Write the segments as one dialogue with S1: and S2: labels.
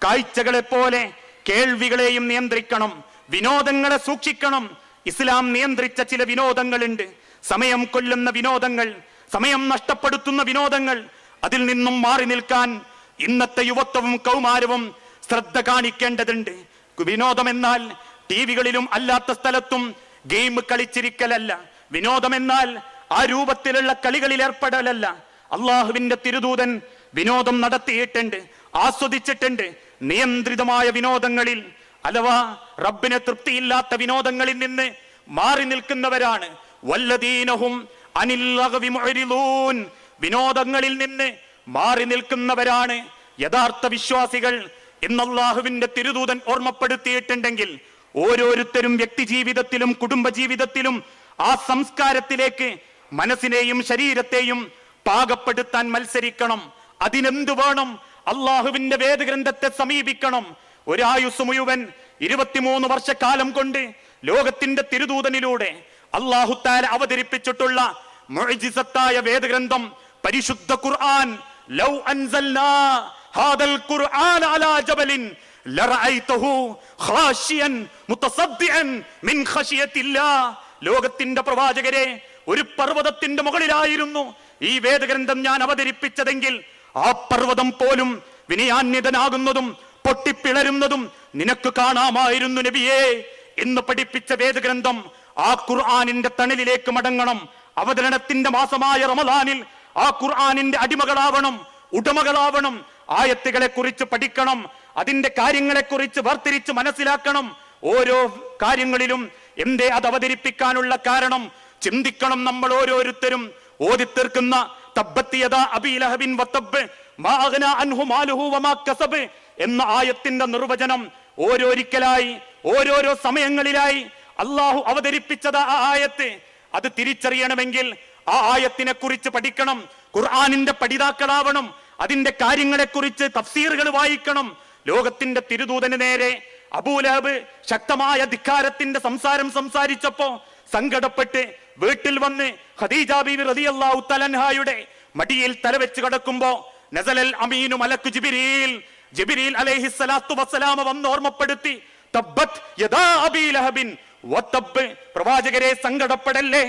S1: കാഴ്ചകളെ പോലെ കേൾവികളെയും നിയന്ത്രിക്കണം, വിനോദങ്ങളെ സൂക്ഷിക്കണം. ഇസ്ലാം നിയന്ത്രിച്ച ചില വിനോദങ്ങളുണ്ട്, സമയം കൊല്ലുന്ന വിനോദങ്ങൾ, സമയം നഷ്ടപ്പെടുത്തുന്ന വിനോദങ്ങൾ. അതിൽ നിന്നും മാറി നിൽക്കാൻ ഇന്നത്തെ യുവത്വവും കൗമാരവും ശ്രദ്ധ കാണിക്കേണ്ടതുണ്ട്. വിനോദം എന്നാൽ ടിവികളിലും അല്ലാത്ത സ്ഥലത്തും ഗെയിം കളിച്ചിരിക്കലല്ല. വിനോദം എന്നാൽ ആ രൂപത്തിലുള്ള കളികളിൽ ഏർപ്പെടലല്ല. അള്ളാഹുവിന്റെ തിരുദൂതൻ വിനോദം നടത്തിയിട്ടുണ്ട്, ആസ്വദിച്ചിട്ടുണ്ട്. നിയന്ത്രിതമായ വിനോദങ്ങളിൽ അഥവാ റബ്ബിനെ തൃപ്തിയില്ലാത്ത വിനോദങ്ങളിൽ നിന്ന് മാറി നിൽക്കുന്നവരാണ്. വല്ലദീനഹും അനിൽ ലഗ്വി മുഅ്രിദൂൻ, വിനോദങ്ങളിൽ നിന്ന് മാറി നിൽക്കുന്നവരാണ് യഥാർത്ഥ വിശ്വാസികൾ എന്ന് അല്ലാഹുവിന്റെ തിരുദൂതൻ ഓർമ്മപ്പെടുത്തിയിട്ടുണ്ടെങ്കിൽ ഓരോരുത്തരും വ്യക്തി ജീവിതത്തിലും കുടുംബ ജീവിതത്തിലും ആ സംസ്കാരത്തിലേക്ക് മനസ്സിനെയും ശരീരത്തെയും പാകപ്പെടുത്താൻ മത്സരിക്കണം. അതിനെന്തു വേണം? അള്ളാഹുവിന്റെ വേദഗ്രന്ഥത്തെ സമീപിക്കണം. ഒരായുസ് മുഴുവൻ 23 വർഷക്കാലം കൊണ്ട് ലോകത്തിന്റെ തിരുദൂതനിലൂടെ അല്ലാഹു തആല അവതരിപ്പിച്ചിട്ടുള്ള മുഅ്ജിസത്തായ വേദഗ്രന്ഥം പരിശുദ്ധ ഖുർആൻ. ലൗ അൻസൽനാ ഹാദൽ ഖുർആന അലാ ജബലിൻ ലറഅയ്തഹു ഖാശിയൻ മുതസദ്ദിഅൻ മിൻ ഖശിയത്തില്ലാഹ്. ലോകത്തിന്റെ പ്രവാചകരെ, ഒരു പർവ്വതത്തിന്റെ മുകളിലായിരുന്നു ഈ വേദഗ്രന്ഥം ഞാൻ അവതരിപ്പിച്ചതെങ്കിൽ ആ പർവ്വതം പോലും വിനയാന്യതനാകുന്നതും പൊട്ടിപ്പിളരുന്നതും നിനക്ക് കാണാമായിരുന്നു നബിയേ എന്ന് പഠിപ്പിച്ച വേദഗ്രന്ഥം ആ ഖുർആനിന്റെ തണലിലേക്ക് മടങ്ങണം. അവതരണത്തിന്റെ മാസമായ റമദാനിൽ ആ ഖുർആനിന്റെ അടിമകളാവണം, ഉടമകളാവണം. ആയത്തുകളെ കുറിച്ച് പഠിക്കണം, അതിന്റെ കാര്യങ്ങളെ കുറിച്ച് വേർതിരിച്ച് മനസ്സിലാക്കണം. ഓരോ കാര്യങ്ങളിലും എന്തേ അത് അവതരിപ്പിക്കാനുള്ള കാരണം ചിന്തിക്കണം. നമ്മൾ ഓരോരുത്തരും ഓതിത്തീർക്കുന്ന തബ്ബത്ത് യദാ അബീ ലഹബിൻ വതബ്ബ് മാ അഗ്നാ അൻഹു മാലുഹു വമാ കസബ് എന്ന ആയത്തിന്റെ നിർവചനം ഓരോരിക്കലായി ഓരോരോ സമയങ്ങളിലായി അള്ളാഹു അവതരിപ്പിച്ചത് ആ ആയത്ത്. അത് തിരിച്ചറിയണമെങ്കിൽ ആ ആയത്തിനെ കുറിച്ച് പഠിക്കണം, ഖുർആനിന്റെ പഠിതാക്കളാവണം, അതിന്റെ കാര്യങ്ങളെ കുറിച്ച് തഫ്സീറുകൾ വായിക്കണം. ലോകത്തിന്റെ തിരുദൂതന് നേരെ അബൂലഹബ് ശക്തമായ ധിക്കാരത്തിന്റെ സംസാരിച്ചപ്പോ സങ്കടപ്പെട്ട് വീട്ടിൽ വന്ന് ഖദീജ ബീവി റളിയല്ലാഹു തആല അൻഹായുടെ മടിയിൽ തലവെച്ച് കിടക്കുമ്പോ നസലൽ അമീനു മലക്കു ജിബ്രീൽ അലൈഹിസ്സലാത്തു വസ്സലാം വന്ന് ഓർമ്മപ്പെടുത്തി, തബ്ബത് യദാ അബീ ലഹബിൻ വതബ്ബ്. പ്രവാചകരെ സങ്കടപ്പെടല്ലേ,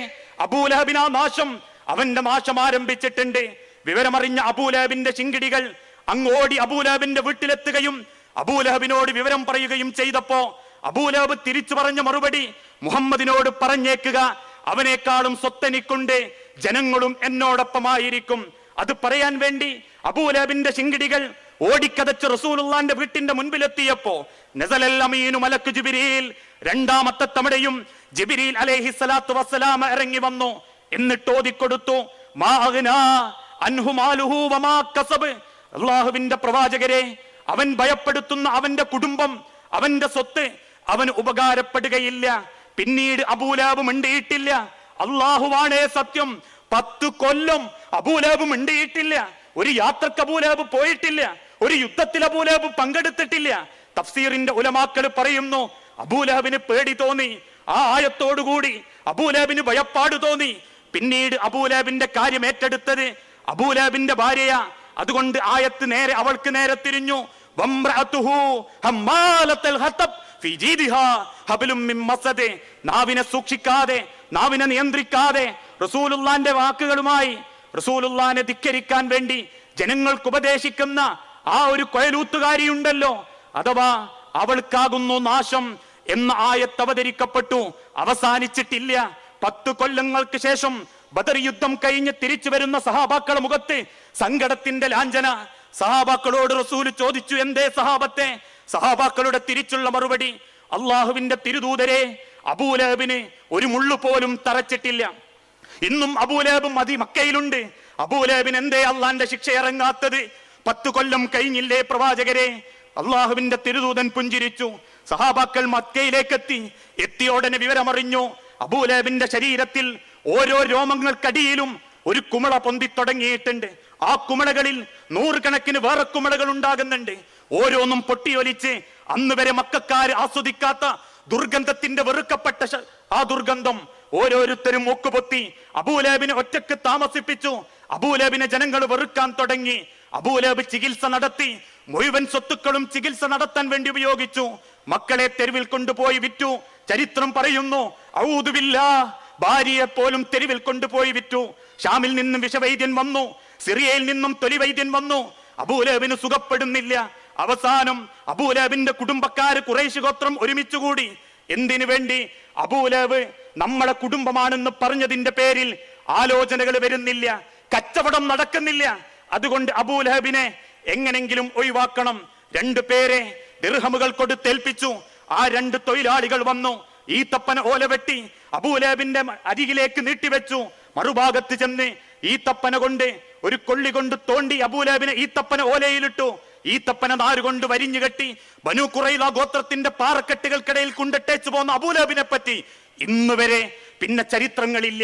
S1: അബൂലഹബിനാ നാശം, അവന്റെ നാശം ആരംഭിച്ചിട്ടുണ്ട്. വിവരമറിഞ്ഞ അബൂലഹബിന്റെ ശിങ്കിടികൾ അങ്ങോടി അബൂലഹബിന്റെ വീട്ടിലെത്തുകയും അബൂലഹബിനോട് വിവരം പറയുകയും ചെയ്തപ്പോ അബൂലഹബ് തിരിച്ചു പറഞ്ഞ മറുപടി, മുഹമ്മദിനോട് പറഞ്ഞേക്കുക, അവനേക്കാളും സ്വത്തെനിക്കുണ്ട്, ജനങ്ങളും എന്നോടൊപ്പമായിരിക്കും. അത് പറയാൻ വേണ്ടി അബൂലഹബിന്റെ ശിങ്കിടികൾ ഓടിക്കതച്ച് റസൂലുള്ളാന്റെ വീട്ടിന്റെ മുൻപിലെത്തിയപ്പോ നസലൽ അമീനു മലക്ക് ജിബ്രീൽ, രണ്ടാമത്തെ തവണയും ജിബ്രീൽ അലൈഹിസ്സലാത്തു വസ്സലാം ഇറങ്ങി വന്നു. എന്നിട്ട് ഓതിക്കൊടുത്തു, മാ അഗ്നാ അൻഹു മാലുഹു വമാ കസബ്. അല്ലാഹുവിന്റെ പ്രവാചകരെ, അവൻ ഭയപ്പെടുത്തുന്ന അവന്റെ കുടുംബം, അവന്റെ സ്വത്ത് അവന് ഉപകാരപ്പെടുകയില്ല. പിന്നീട് അബൂലഹബ് മിണ്ടിയിട്ടില്ല. അല്ലാഹുവാണേ സത്യം, 10 കൊല്ലം അബൂലഹബ് മിണ്ടിയിട്ടില്ല. ഒരു യാത്രക്ക് അബൂലഹബ് പോയിട്ടില്ല, ഒരു യുദ്ധത്തിൽ അബൂലഹബ് പങ്കെടുത്തിട്ടില്ല. തഫ്സീറിന്റെ ഉലമാക്കൾ പറയുന്നു, അബൂലഹബിന് പേടി തോന്നി. ആ ആയത്തോടുകൂടി അബൂലഹബിന് ഭയപ്പാട് തോന്നി. പിന്നീട് അബൂലഹബിന്റെ കാര്യം ഏറ്റെടുത്തത് അബൂലഹബിന്റെ ഭാര്യയാ. അതുകൊണ്ട് ആയത്ത് നേരെ അവൾക്ക് നേരെ തിരിഞ്ഞു. നാവിനെ സൂക്ഷിക്കാതെ, നാവിനെ നിയന്ത്രിക്കാതെ റസൂലുള്ളാന്റെ വാക്കുകളുമായി റസൂലുള്ളാനെ ധിക്കരിക്കാൻ വേണ്ടി ജനങ്ങൾക്ക് ഉപദേശിക്കുന്ന ആ ഒരു കൊയലൂത്തുകാരിയുണ്ടല്ലോ, അഥവാ അവൾക്കാകുന്നു നാശം എന്ന ആയത്ത് അവതരിക്കപ്പെട്ടു. അവസാനിച്ചിട്ടില്ല. 10 കൊല്ലങ്ങൾക്ക് ശേഷം ബദർ യുദ്ധം കഴിഞ്ഞ് തിരിച്ചു വരുന്ന സഹാബാക്കളുടെ മുഖത്ത് സങ്കടത്തിന്റെ ലാഞ്ചന. സഹാബാക്കളോട് റസൂൽ ചോദിച്ചു, എന്തേ സഹാബത്തെ? സഹാബാക്കളുടെ തിരിച്ചുള്ള മറുപടി, അള്ളാഹുവിന്റെ തിരുദൂതരെ, അബൂലഹബിന് ഒരു മുള്ളു പോലും തറച്ചിട്ടില്ല. ഇന്നും അബൂലഹബ് മക്കയിലുണ്ട്. അബൂലഹബിന് എന്തേ അള്ളാന്റെ ശിക്ഷ ഇറങ്ങാത്തത്? 10 കൊല്ലം കഴിഞ്ഞില്ലേ പ്രവാചകരെ? അള്ളാഹുവിന്റെ തിരുദൂതൻ പുഞ്ചിരിച്ചു. സഹാബാക്കൾ മക്കയിലേക്ക് എത്തിയോടനെ വിവരമറിഞ്ഞു, അബൂലഹബിന്റെ ശരീരത്തിൽ ഓരോ രോമങ്ങൾക്കടിയിലും ഒരു കുമിള പൊന്തി തുടങ്ങിയിട്ടുണ്ട്. ആ കുമിളകളിൽ 100 കണക്കിന് വേറെ കുമിളകൾ ഉണ്ടാകുന്നുണ്ട്. ഓരോന്നും പൊട്ടിയൊലിച്ച് അന്ന് വരെ മക്കക്കാർ ആസ്വദിക്കാത്ത ദുർഗന്ധത്തിന്റെ വെറുക്കപ്പെട്ട ആ ദുർഗന്ധം ഓരോരുത്തരും മൂക്കുപൊത്തി അബൂലഹബിനെ ഒറ്റക്ക് താമസിപ്പിച്ചു. അബൂലഹബിനെ ജനങ്ങൾ വെറുക്കാൻ തുടങ്ങി. അബൂലഹബ് ചികിത്സ നടത്തി മുഴുവൻ സ്വത്തുക്കളും ചികിത്സ നടത്താൻ വേണ്ടി ഉപയോഗിച്ചു. മക്കളെ തെരുവിൽ കൊണ്ടുപോയി വിറ്റു. ചരിത്രം പറയുന്നു, ഔദു ബില്ലാഹ്, ഭാര്യയെ പോലും തെരുവിൽ കൊണ്ടുപോയി വിറ്റു. ഷാമിൽ നിന്നും വിഷവൈദ്യൻ വന്നു, സിറിയയിൽ നിന്നും തൊലിവൈദ്യൻ വന്നു. അബൂലഹബിന് സുഖപ്പെടുന്നില്ല. അവസാനം അബൂലഹബിന്റെ കുടുംബക്കാര് ഖുറൈശ് ഗോത്രം ഒരുമിച്ചുകൂടി. എന്തിനു വേണ്ടി? അബൂലഹബ് നമ്മളെ കുടുംബമാണെന്ന് പറഞ്ഞതിന്റെ പേരിൽ ആലോചനകൾ വരുന്നില്ല, കച്ചവടം നടക്കുന്നില്ല. അതുകൊണ്ട് അബൂലഹബിനെ എങ്ങനെങ്കിലും ഒഴിവാക്കണം. 2 പേരെ ദിർഹമുകൾ കൊടുത്തേൽപ്പിച്ചു. ആ 2 തൊഴിലാളികൾ വന്നു. ഈ തപ്പന ഓല വെട്ടി അബൂലഹബിന്റെ അരികിലേക്ക് നീട്ടിവെച്ചു. മറുഭാഗത്ത് ചെന്ന് ഈ തപ്പന കൊണ്ട് ഒരു കൊള്ളി കൊണ്ട് തോണ്ടി അബൂലഹബിനെ ഈ തപ്പന ഓലയിലിട്ടു. ഈ തപ്പന നാരുകൊണ്ട് വരിഞ്ഞു കെട്ടി ബനൂ ഖുറൈള ഗോത്രത്തിന്റെ പാറക്കെട്ടുകൾക്കിടയിൽ കൊണ്ടിട്ടേച്ചു പോന്ന അബൂലഹബിനെ പറ്റി ഇന്ന് വരെ പിന്നെ ചരിത്രങ്ങളില്ല.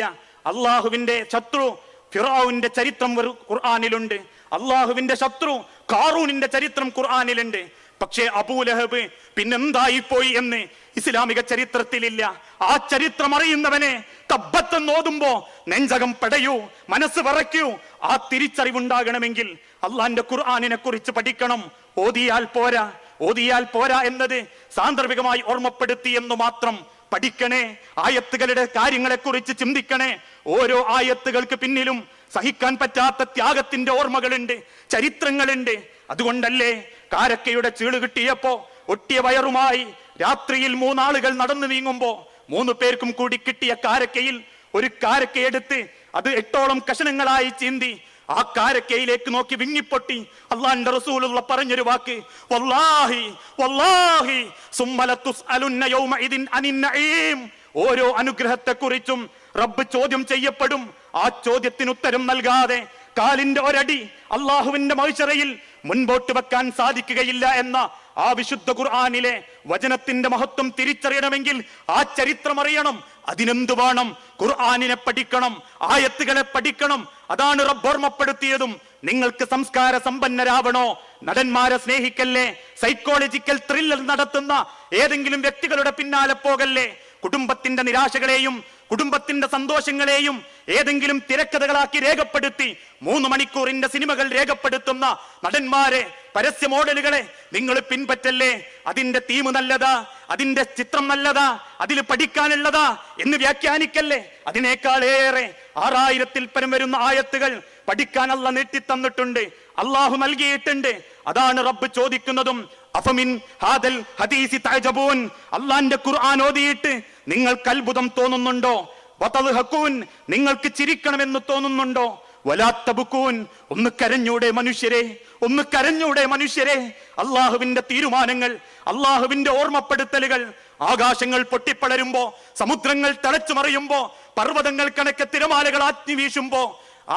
S1: അള്ളാഹുവിന്റെ ശത്രു ഫിറഔന്റെ ചരിത്രം ഖുർആനിലുണ്ട്. അള്ളാഹുവിന്റെ ശത്രു ഖാറൂനിന്റെ ചരിത്രം ഖുർആനിലുണ്ട്. പക്ഷേ അബൂലഹബ് പിന്നെന്തായിപ്പോയി എന്ന് ഇസ്ലാമിക ചരിത്രത്തിലില്ല. ആ ചരിത്രം അറിയുന്നവനെ തബ്ബത്തെന്ന് ഓതുമ്പോ നെഞ്ചകം പടയൂ, മനസ്സ് വിറയ്ക്കൂ. ആ തിരിച്ചറിവുണ്ടാകണമെങ്കിൽ അള്ളാന്റെ ഖുർആനിനെ കുറിച്ച് പഠിക്കണം. ഓതിയാൽ പോരാ എന്നത് സാന്ദർഭികമായി ഓർമ്മപ്പെടുത്തി എന്ന് മാത്രം. പഠിക്കണേ, ആയത്തുകളുടെ കാര്യങ്ങളെ കുറിച്ച് ചിന്തിക്കണേ. ഓരോ ആയത്തുകൾക്ക് പിന്നിലും സഹിക്കാൻ പറ്റാത്ത ത്യാഗത്തിന്റെ ഓർമ്മകളുണ്ട്, ചരിത്രങ്ങളുണ്ട്. അതുകൊണ്ടല്ലേ കാരക്കയുടെ ചീള് കിട്ടിയപ്പോ ഒട്ടിയ വയറുമായി രാത്രിയിൽ 3 ആളുകൾ നടന്നു നീങ്ങുമ്പോ 3 പേർക്കും കൂടി കിട്ടിയ കാരക്കയിൽ ഒരു കാരക്കയെടുത്ത് അത് 8ഓളം കഷണങ്ങളായി ചീന്തി ആ കാരക്കയിലേക്ക് നോക്കി വിങ്ങിപ്പൊട്ടി അള്ളാന്റെ റസൂലുള്ള പറഞ്ഞൊരു വാക്ക്, വല്ലാഹി വല്ലാഹി സുമ്മ ലതുസ്അലുന്ന യൗമഇദിൻ അനിൻ നഈം. ഓരോ അനുഗ്രഹത്തെ കുറിച്ചും റബ്ബ് ചോദ്യം ചെയ്യപ്പെടും. ആ ചോദ്യത്തിന് ഉത്തരം നൽകാതെ കാലിന്റെ ഒരടി അള്ളാഹുവിന്റെ മഹ്ശറയിൽ മുൻപോട്ട് വെക്കാൻ സാധിക്കുകയില്ല എന്ന ആ വിശുദ്ധ ഖുർആനിലെ വചനത്തിന്റെ മഹത്വം തിരിച്ചറിയണമെങ്കിൽ ആ ചരിത്രം അറിയണം. അതിനെന്തു വേണം? ഖുർആനിനെ പഠിക്കണം, ആയത്തുകളെ പഠിക്കണം. അതാണ് റബ്ബ് ഓർമ്മപ്പെടുത്തിയതും. നിങ്ങൾക്ക് സംസ്കാര സമ്പന്നരാവണോ? നടന്മാരെ സ്നേഹിക്കല്ലേ, സൈക്കോളജിക്കൽ ത്രില്ലർ നടത്തുന്ന ഏതെങ്കിലും വ്യക്തികളുടെ പിന്നാലെ പോകല്ലേ. കുടുംബത്തിന്റെ നിരാശകളെയും കുടുംബത്തിന്റെ സന്തോഷങ്ങളെയും ഏതെങ്കിലും തിരക്കഥകളാക്കി രേഖപ്പെടുത്തി 3 മണിക്കൂറിന്റെ സിനിമകൾ രേഖപ്പെടുത്തുന്ന നടന്മാരെ, പരസ്യ മോഡലുകളെ നിങ്ങൾ പിൻപറ്റല്ലേ. അതിന്റെ തീം നല്ലതാ, അതിന്റെ ചിത്രം നല്ലതാ, അതിൽ പഠിക്കാനുള്ളതാ എന്ന് വ്യാഖ്യാനിക്കല്ലേ. അതിനേക്കാളേറെ 6000-ൽ പരം വരുന്ന ആയത്തുകൾ പഠിക്കാൻ അല്ലാഹ് നീട്ടിത്തന്നിട്ടുണ്ട്, അള്ളാഹു നൽകിയിട്ടുണ്ട്. അതാണ് റബ്ബ് ചോദിക്കുന്നതും. അഫമിൻ ഹാദൽ ഹദീസി തഅജബൂൻ. അള്ളാന്റെ ഖുർആൻ ഓതിയിട്ട് നിങ്ങൾക്ക് അത്ഭുതം തോന്നുന്നുണ്ടോ? വതദ്ഹഖൂൻ, നിങ്ങൾക്ക് ചിരിക്കണമെന്ന് തോന്നുന്നുണ്ടോ? വലാ തബ്കൂൻ, ഒന്ന് കരഞ്ഞൂടെ മനുഷ്യരെ, ഒന്ന് കരഞ്ഞൂടെ മനുഷ്യരെ. അള്ളാഹുവിന്റെ തീരുമാനങ്ങൾ, അള്ളാഹുവിന്റെ ഓർമ്മപ്പെടുത്തലുകൾ, ആകാശങ്ങൾ പൊട്ടിപ്പളരുമ്പോ, സമുദ്രങ്ങൾ തിളച്ചു മറിയുമ്പോ, പർവ്വതങ്ങൾ കണക്കെ തിരമാലകൾ ആറ്റി വീശുമ്പോ,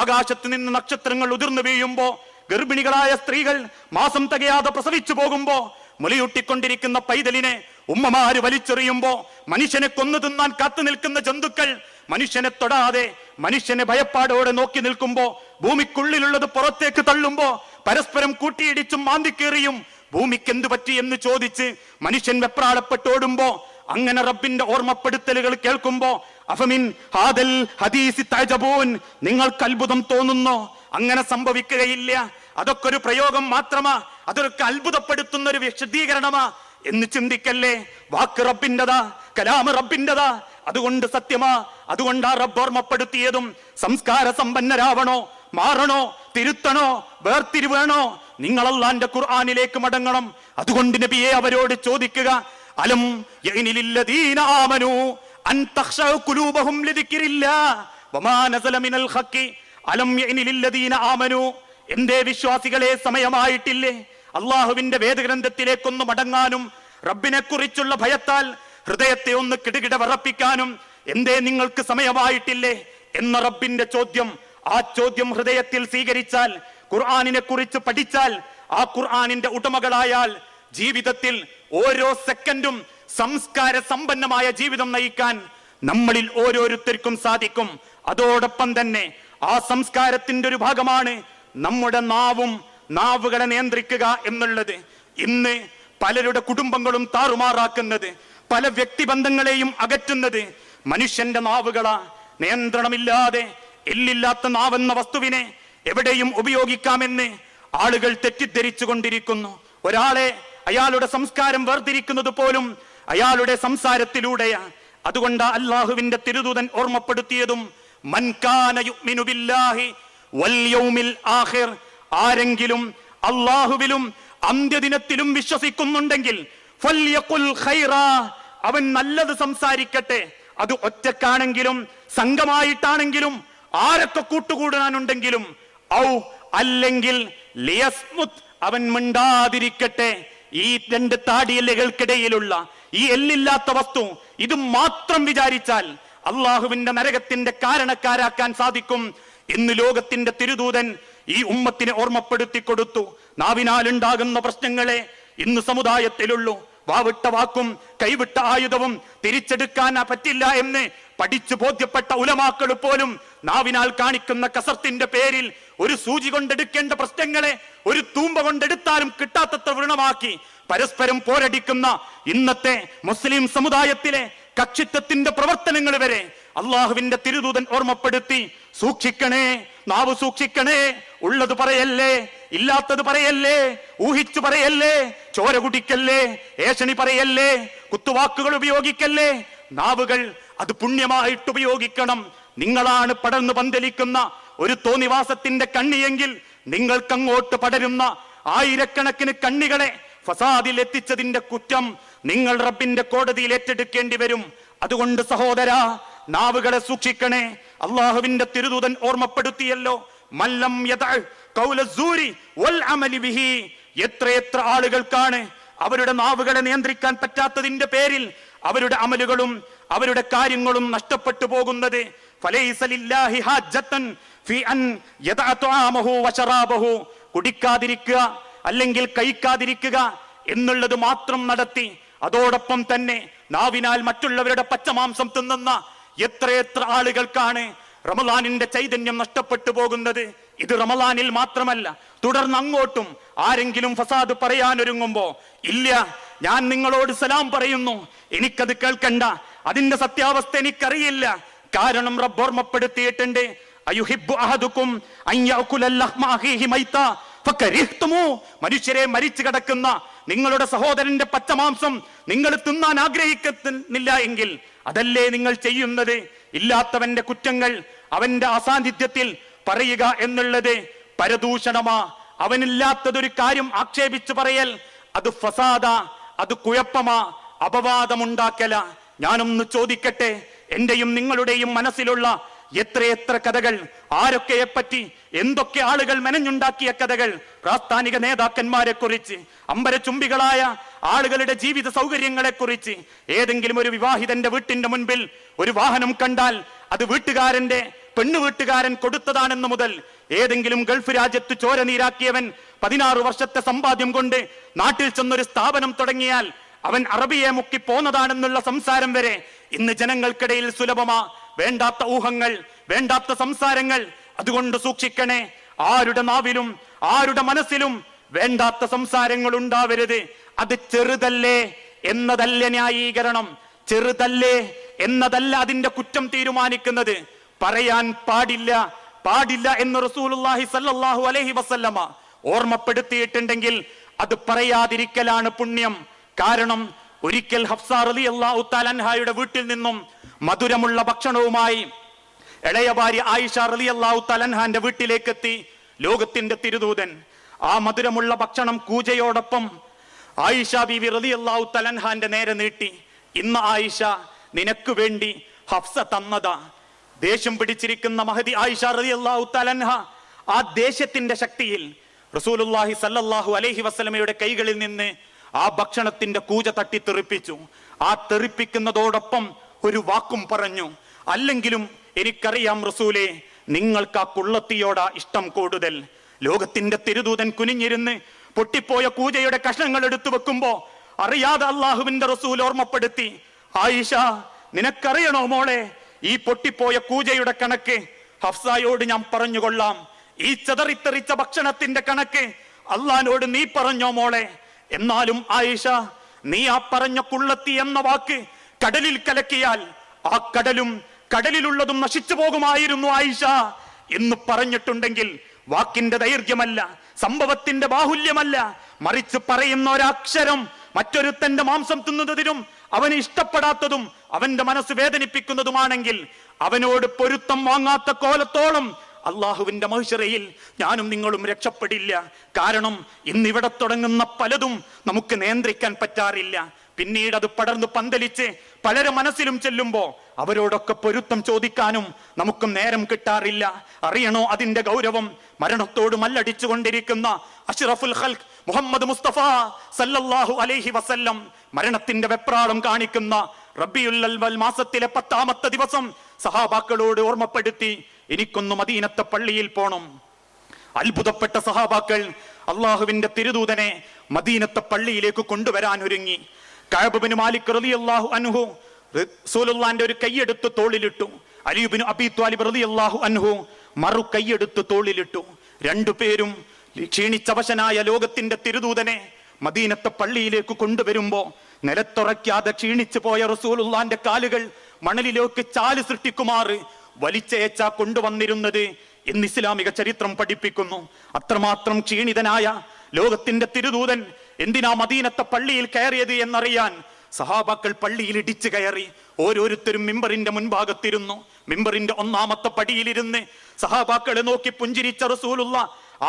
S1: ആകാശത്ത് നിന്ന് നക്ഷത്രങ്ങൾ ഉതിർന്നു വീഴുമ്പോ, ഗർഭിണികളായ സ്ത്രീകൾ മാസം തികയാതെ പ്രസവിച്ചു പോകുമ്പോ, മുലയൂട്ടിക്കൊണ്ടിരിക്കുന്ന പൈതലിനെ ഉമ്മമാര് വലിച്ചെറിയുമ്പോ, മനുഷ്യനെ കൊന്നു തിന്നാൻ കാത്തു നിൽക്കുന്ന ജന്തുക്കൾ മനുഷ്യനെ തൊടാതെ മനുഷ്യനെ ഭയപ്പാടോടെ നോക്കി നിൽക്കുമ്പോ, ഭൂമിക്കുള്ളിലുള്ളത് പുറത്തേക്ക് തള്ളുമ്പോ, പരസ്പരം കൂട്ടിയിടിച്ചും മാന്തിക്കേറിയും ഭൂമിക്ക് എന്തു പറ്റി എന്ന് ചോദിച്ച് മനുഷ്യൻ വെപ്രാളപ്പെട്ടോടുമ്പോ, അങ്ങനെ റബ്ബിന്റെ ഓർമ്മപ്പെടുത്തലുകൾ കേൾക്കുമ്പോ അഫമിൻ ഹാദൽ ഹദീസി തഅജബൂൻ, നിങ്ങൾക്ക് അത്ഭുതം തോന്നുന്നോ? അങ്ങനെ സംഭവിക്കുകയില്ല. അതൊക്കെ ഒരു പ്രയോഗം മാത്രമാ, അതൊക്കെ അത്ഭുതപ്പെടുത്തുന്ന ഒരു വിശദീകരണമാ എന്ന് ചിന്തിക്കല്ലേ. വാക്ക് റബ്ബിൻ്റെതാ, കലാമ് റബ്ബിൻ്റെതാ. അതുകൊണ്ട് സത്യമാ, അതുകൊണ്ടാ റബ്ബ് ഓർമ്മപ്പെടുത്തിയതും. സംസ്കാര സമ്പന്നരാവണോ, മാറണോ, തിരുത്തണോ, വേർതിരിവേണോ? നിങ്ങൾ അല്ലാഹുവിന്റെ ഖുർആനിലേക്ക് മടങ്ങണം. അതുകൊണ്ട് നബിയെ അവരോട് ചോദിക്കുക, അലം യഅനിലില്ലദീന ആമനൂ അൻ തഖ്ശഅ ഖുലൂബഹും ലിദിക്രില്ലാഹ് വമാ നസല മിനൽ ഹഖ്. അലം യഅനിലില്ലദീന ആമനൂ, എന്തേ വിശ്വാസികളെ സമയമായിട്ടില്ലേ അള്ളാഹുവിന്റെ വേദഗ്രന്ഥത്തിലേക്കൊന്ന് മടങ്ങാനും റബ്ബിനെ കുറിച്ചുള്ള ഭയത്താൽ ഹൃദയത്തെ ഒന്ന് കിടുകിട വിറപ്പിക്കാനും എന്തേ നിങ്ങൾക്ക് സമയമായിട്ടില്ലേ എന്ന റബ്ബിന്റെ ചോദ്യം. ആ ചോദ്യം ഹൃദയത്തിൽ സ്വീകരിച്ചാൽ, ഖുർആനിനെ കുറിച്ച് പഠിച്ചാൽ, ആ ഖുർആനിന്റെ ഉടമകളായാൽ ജീവിതത്തിൽ ഓരോ സെക്കൻഡും സംസ്കാര സമ്പന്നമായ ജീവിതം നയിക്കാൻ നമ്മളിൽ ഓരോരുത്തർക്കും സാധിക്കും. അതോടൊപ്പം തന്നെ ആ സംസ്കാരത്തിന്റെ ഒരു ഭാഗമാണ് നമ്മുടെ നാവുകളെ നിയന്ത്രിക്കുക എന്നുള്ളത്. ഇന്ന് പലരുടെ കുടുംബങ്ങളും താറുമാറാക്കുന്നത്, പല വ്യക്തിബന്ധങ്ങളെയും അകറ്റുന്നത് മനുഷ്യന്റെ നാവുകളാ. നിയന്ത്രണമില്ലാതെ എല്ലില്ലാത്ത നാവെന്ന വസ്തുവിനെ എവിടെയും ഉപയോഗിക്കാമെന്ന് ആളുകൾ തെറ്റിദ്ധരിച്ചു കൊണ്ടിരിക്കുന്നു. ഒരാളെ അയാളുടെ സംസ്കാരം വേർതിരിക്കുന്നത് പോലും അയാളുടെ സംസാരത്തിലൂടെയാണ്. അതുകൊണ്ട് അല്ലാഹുവിന്റെ തിരുദൂതൻ ഓർമ്മപ്പെടുത്തിയതും മൻ കാന യുഅ്മിനു ബില്ലാഹി വൽ യൗമിൽ ആഖിർ, ആരെങ്കിലും അല്ലാഹുവിലും അന്ത്യദിനത്തിലും വിശ്വസിക്കുന്നുണ്ടെങ്കിൽ ഫൽയഖുൽ ഖൈറാ, അവൻ നല്ലത് സംസാരിക്കട്ടെ. അത് ഒറ്റക്കാണെങ്കിലും സംഘമായിട്ടാണെങ്കിലും ആരൊക്കെ കൂട്ടുകൂടാനുണ്ടെങ്കിലും, ഔ അല്ലെങ്കിൽ ലിയസ്മുത്, അവൻ മിണ്ടാതിരിക്കട്ടെ. ഈ രണ്ട് താടിയെല്ലുകൾക്കിടയിലുള്ള ഈ എല്ലില്ലാത്ത വസ്തു, ഇത് മാത്രം വിചാരിച്ചാൽ അള്ളാഹുവിന്റെ നരകത്തിന്റെ കാരണക്കാരാക്കാൻ സാധിക്കും എന്ന് ലോകത്തിന്റെ തിരുദൂതൻ ഈ ഉമ്മത്തിനെ ഓർമ്മപ്പെടുത്തി കൊടുത്തു. നാവിനാലുണ്ടാകുന്ന പ്രശ്നങ്ങളെ ഇന്ന് സമുദായത്തിലുള്ളൂ. വാവിട്ട വാക്കും കൈവിട്ട ആയുധവും തിരിച്ചെടുക്കാൻ പറ്റില്ല എന്ന് പഠിച്ചു ബോധ്യപ്പെട്ട ഉലമാക്കൾ പോലും നാവിനാൽ കാണിക്കുന്ന കസർത്തിന്റെ പേരിൽ ഒരു സൂചി കൊണ്ടെടുക്കേണ്ട പ്രശ്നങ്ങളെ ഒരു തൂമ്പ കൊണ്ടെടുത്താലും കിട്ടാത്തത്ര വൃണമാക്കി പരസ്പരം പോരടിക്കുന്ന ഇന്നത്തെ മുസ്ലിം സമുദായത്തിലെ കക്ഷിത്വത്തിന്റെ പ്രവർത്തനങ്ങൾ വരെ അള്ളാഹുവിന്റെ തിരുദൂതൻ ഓർമ്മപ്പെടുത്തി, സൂക്ഷിക്കണേ, നാവ് സൂക്ഷിക്കണേ, ഉള്ളത് പറയല്ലേ, ഇല്ലാത്തത് പറയല്ലേ, ഊഹിച്ചു പറയല്ലേ, ചോര കുടിക്കല്ലേ, ഏഷണി പറയല്ലേ, കുത്തുവാക്കുകൾ ഉപയോഗിക്കല്ലേ. നാവുകൾ അത് പുണ്യമായിട്ട് ഉപയോഗിക്കണം. നിങ്ങളാണ് പടർന്നു പന്തലിക്കുന്ന ഒരു തോന്നിവാസത്തിന്റെ കണ്ണിയെങ്കിൽ നിങ്ങൾക്കങ്ങോട്ട് പടരുന്ന ആയിരക്കണക്കിന് കണ്ണികളെ ഫസാദിൽ എത്തിച്ചതിന്റെ കുറ്റം നിങ്ങൾ റബ്ബിന്റെ കോടതിയിൽ ഏറ്റെടുക്കേണ്ടി വരും. അതുകൊണ്ട് സഹോദരാ, നാവുകളെ സൂക്ഷിക്കണേ. അള്ളാഹുവിന്റെ തിരുദൂതൻ ഓർമ്മപ്പെടുത്തിയല്ലോ, മല്ലം യദഅ ഖൗല സൂരി വൽ അമലി ബിഹി. എത്രയെത്ര ആളുകൾക്കാണ് അവരുടെ നാവുകളെ നിയന്ത്രിക്കാൻ പറ്റാത്തതിന്റെ പേരിൽ അവരുടെ അമലുകളും അവരുടെ കാര്യങ്ങളും നഷ്ടപ്പെട്ടു പോകുന്നത്. ഫലൈസ ലില്ലാഹി ഹാജത്തൻ ഫി അൻ യദഅ തുആമഹു വശറാബഹു. കുടിക്കാതിരിക്കുക അല്ലെങ്കിൽ കഴിക്കാതിരിക്കുക എന്നുള്ളത് മാത്രം നടത്തി അതോടൊപ്പം തന്നെ നാവിനാൽ മറ്റുള്ളവരുടെ പച്ചമാംസം തിന്നുന്ന എത്രയെത്ര ആളുകൾക്കാണ് റമളാനിന്റെ ചൈതന്യം നഷ്ടപ്പെട്ടു പോകുന്നത്. ഇത് റമളാനിൽ മാത്രമല്ല, തുടർന്ന് അങ്ങോട്ടും ആരെങ്കിലും ഫസാദ് പറയാനൊരുങ്ങുമ്പോ, ഇല്ല, ഞാൻ നിങ്ങളോട് സലാം പറയുന്നു, എനിക്കത് കേൾക്കണ്ട, അതിന്റെ സത്യാവസ്ഥ എനിക്കറിയില്ല. കാരണം റബ്ബ് ഓർമ്മപ്പെടുത്തിയിട്ടുണ്ട്, അയുഹിബ്ബു അഹദുക്കും അൻ യഅകുല ലഹ്മ അഖീഹി മൈത ഫകരിഹ്തുമു. മനുഷ്യരെ മരിച്ചു കിടക്കുന്ന നിങ്ങളുടെ സഹോദരന്റെ പച്ചമാംസം നിങ്ങൾ തിന്നാൻ ആഗ്രഹിക്കുന്നില്ല എങ്കിൽ അതല്ലേ നിങ്ങൾ ചെയ്യുന്നത്? ഇല്ലാത്തവന്റെ കുറ്റങ്ങൾ അവന്റെ അസാന്നിധ്യത്തിൽ പറയുക എന്നുള്ളത് പരദൂഷണമാ. അവനില്ലാത്തതൊരു കാര്യം ആക്ഷേപിച്ചു പറയൽ അത് ഫസാദ, അത് കുഴപ്പമാ, അപവാദമുണ്ടാക്കല. ഞാനൊന്ന് ചോദിക്കട്ടെ, എന്റെയും നിങ്ങളുടെയും മനസ്സിലുള്ള എത്രയെത്ര കഥകൾ, ആരൊക്കെയെപ്പറ്റി എന്തൊക്കെ ആളുകൾ മെനഞ്ഞുണ്ടാക്കിയ കഥകൾ, പ്രാസ്ഥാനിക നേതാക്കന്മാരെ കുറിച്ച്, അമ്പരചുംബികളായ ആളുകളുടെ ജീവിത സൗകര്യങ്ങളെ കുറിച്ച്. ഏതെങ്കിലും ഒരു വിവാഹിതന്റെ വീട്ടിന്റെ മുൻപിൽ ഒരു വാഹനം കണ്ടാൽ അത് വീട്ടുകാരന്റെ പെണ്ണു വീട്ടുകാരൻ കൊടുത്തതാണെന്ന് മുതൽ, ഏതെങ്കിലും ഗൾഫ് രാജ്യത്ത് ചോര നീരാക്കിയവൻ 16 വർഷത്തെ സമ്പാദ്യം കൊണ്ട് നാട്ടിൽ ചെന്നൊരു സ്ഥാപനം തുടങ്ങിയാൽ അവൻ അറബിയെ മുക്കി പോന്നതാണെന്നുള്ള സംസാരം വരെ ഇന്ന് ജനങ്ങൾക്കിടയിൽ സുലഭമാ. വേണ്ടാത്ത ഊഹങ്ങൾ, വേണ്ടാത്ത സംസാരങ്ങൾ. അതുകൊണ്ട് സൂക്ഷിക്കണേ, ആരുടെ നാവിലും ആരുടെ മനസ്സിലും വേണ്ടാത്ത സംസാരങ്ങൾ ഉണ്ടാവരുത്. അത് ചെറുതല്ലേ എന്നതല്ല ന്യായീകരണം, ചെറുതല്ലേ എന്നതല്ല അതിന്റെ കുറ്റം തീരുമാനിക്കുന്നത്. പറയാൻ പാടില്ല, പാടില്ല എന്ന് റസൂലുള്ളാഹി സ്വല്ലല്ലാഹു അലൈഹി വസല്ലമ ഓർമ്മപ്പെടുത്തിയിട്ടുണ്ടെങ്കിൽ അത് പറയാതിരിക്കലാണ് പുണ്യം. കാരണം ഒരിക്കൽ ഹഫ്സ റളിയല്ലാഹു തആല അൻഹയുടെ വീട്ടിൽ നിന്നും മധുരമുള്ള ഭക്ഷണവുമായി ഇളയ ഭാര്യ ആയിഷ റളിയല്ലാഹു തആല അൻഹാന്റെ വീട്ടിലേക്ക് എത്തി ലോകത്തിന്റെ തിരുദൂതൻ. ആ മധുരമുള്ള ഭക്ഷണം കൂജയോടൊപ്പം ആയിഷ ബീവി റളിയല്ലാഹു തആല അൻഹാന്റെ നേരെ നീട്ടി. ഇന്ന് ആയിഷ, നിനക്ക് വേണ്ടി ഹഫ്സ തന്നതാ. ദേഷ്യം പിടിച്ചിരിക്കുന്ന മഹദി ആയിഷ റളിയല്ലാഹു തആല അൻഹ ആ ദേഷ്യത്തിന്റെ ശക്തിയിൽ റസൂലുള്ളാഹി സ്വല്ലല്ലാഹു അലൈഹി വസല്ലമയുടെ കൈകളിൽ നിന്ന് ആ ഭക്ഷണത്തിന്റെ കൂജ തട്ടി തെറിപ്പിച്ചു. ആ തെറിപ്പിക്കുന്നതോടൊപ്പം ഒരു വാക്കും പറഞ്ഞു, അല്ലെങ്കിലും എനിക്കറിയാം റസൂലേ, നിങ്ങൾക്ക് ആ കുള്ളത്തിയോടാ ഇഷ്ടം കൂടുതൽ. ലോകത്തിന്റെ തിരുദൂതൻ കുനിഞ്ഞിരുന്ന് പൊട്ടിപ്പോയ കൂജയുടെ കഷ്ണങ്ങൾ എടുത്തു വെക്കുമ്പോ അറിയാതെ അള്ളാഹുവിന്റെ റസൂൽ ഓർമ്മപ്പെടുത്തി, ആയിഷ, നിനക്കറിയണോ മോളെ, ഈ പൊട്ടിപ്പോയ കൂജയുടെ കണക്ക് ഹഫ്സായോട് ഞാൻ പറഞ്ഞുകൊള്ളാം. ഈ ചെതറിത്തെറിച്ച ഭക്ഷണത്തിന്റെ കണക്ക് അള്ളാഹിനോട് നീ പറഞ്ഞോ മോളെ. എന്നാലും ആയിഷ, നീ ആ പറഞ്ഞ കുള്ളത്തി എന്ന വാക്ക് കടലിൽ കലക്കിയാൽ ആ കടലും കടലിലുള്ളതും നശിച്ചു പോകുമായിരുന്നു ആയിഷ എന്ന് പറഞ്ഞിട്ടുണ്ടെങ്കിൽ വാക്കിന്റെ ദൈർഘ്യമല്ല, സംഭവത്തിന്റെ ബാഹുല്യമല്ല, മറിച്ച് പറയുന്ന ഒരക്ഷരം മറ്റൊരുത്തന്റെ മാംസം തിന്നുന്നതിനും അവന് ഇഷ്ടപ്പെടാത്തതും അവന്റെ മനസ്സ് വേദനിപ്പിക്കുന്നതുമാണെങ്കിൽ അവനോട് പൊരുത്തം വാങ്ങാത്ത കോലത്തോളം അള്ളാഹുവിന്റെ മഹ്ശറയിൽ ഞാനും നിങ്ങളും രക്ഷപ്പെടില്ല. കാരണം ഇന്നിവിടെ തുടങ്ങുന്ന പലതും നമുക്ക് നിയന്ത്രിക്കാൻ പറ്റാറില്ല. പിന്നീട് അത് പടർന്നു പന്തലിച്ച് പലരുടെ മനസ്സിലും ചെല്ലുമ്പോ അവരോടൊക്കെ പൊരുത്തം ചോദിക്കാനും നമുക്കും നേരം കിട്ടാറില്ല. അറിയണോ അതിന്റെ ഗൗരവം? മരണത്തോട് മല്ലടിച്ചുകൊണ്ടിരിക്കുന്ന അഷ്റഫുൽ ഖൽഖ് മുഹമ്മദ് മുസ്തഫ സല്ലല്ലാഹു അലൈഹി വസല്ലം മരണത്തിന്റെ വെപ്രാളം കാണിക്കുന്ന റബീഉൽ അവ്വൽ മാസത്തിലെ 10ാമത്തെ ദിവസം സഹാബാക്കളോട് ഓർമ്മപ്പെടുത്തി, എനിക്കൊന്ന് മദീനത്തെ പള്ളിയിൽ പോണം. അത്ഭുതപ്പെട്ട സഹാബാക്കൾ അള്ളാഹുവിന്റെ തിരുദൂതനെ മദീനത്തെ പള്ളിയിലേക്ക് കൊണ്ടുവരാൻ ഒരുങ്ങി. കഅബ് ബിൻ മാലിക് റളിയല്ലാഹു അൻഹു റസൂലുള്ളാഹിന്റെ ഒരു കൈയെടുത്ത് തോളിലിട്ടു. അലി ഇബ്നു അബീ ത്വാലിബ് റളിയല്ലാഹു അൻഹു മറു കൈയെടുത്ത് തോളിലിട്ടു. രണ്ടുപേരും ക്ഷീണിച്ചവശനായ ലോകത്തിന്റെ തിരുദൂതനെ മദീനത്തെ പള്ളിയിലേക്ക് കൊണ്ടുവരുമ്പോ നിലത്തുറയ്ക്കാതെ ക്ഷീണിച്ചു പോയ റസൂലുള്ളാഹിന്റെ കാലുകൾ മണലിലേക്ക് ചാല് സൃഷ്ടിക്കുമാറ് വലിച്ചയച്ച കൊണ്ടുവന്നിരുന്നത് എന്ന് ഇസ്ലാമിക ചരിത്രം പഠിപ്പിക്കുന്നു. അത്രമാത്രം ക്ഷീണിതനായ ലോകത്തിന്റെ തിരുദൂതൻ എന്തിനാ മദീനത്തെ പള്ളിയിൽ കയറിയത് എന്നറിയാൻ സഹാബാക്കൾ പള്ളിയിൽ ഇടിച്ചു കയറി. ഓരോരുത്തരും മിമ്പറിന്റെ മുൻഭാഗത്തിരുന്നു. മിമ്പറിന്റെ 1ാമത്തെ പടിയിലിരുന്ന് സഹാബാക്കളെ നോക്കി പുഞ്ചിരിച്ച റസൂലുള്ള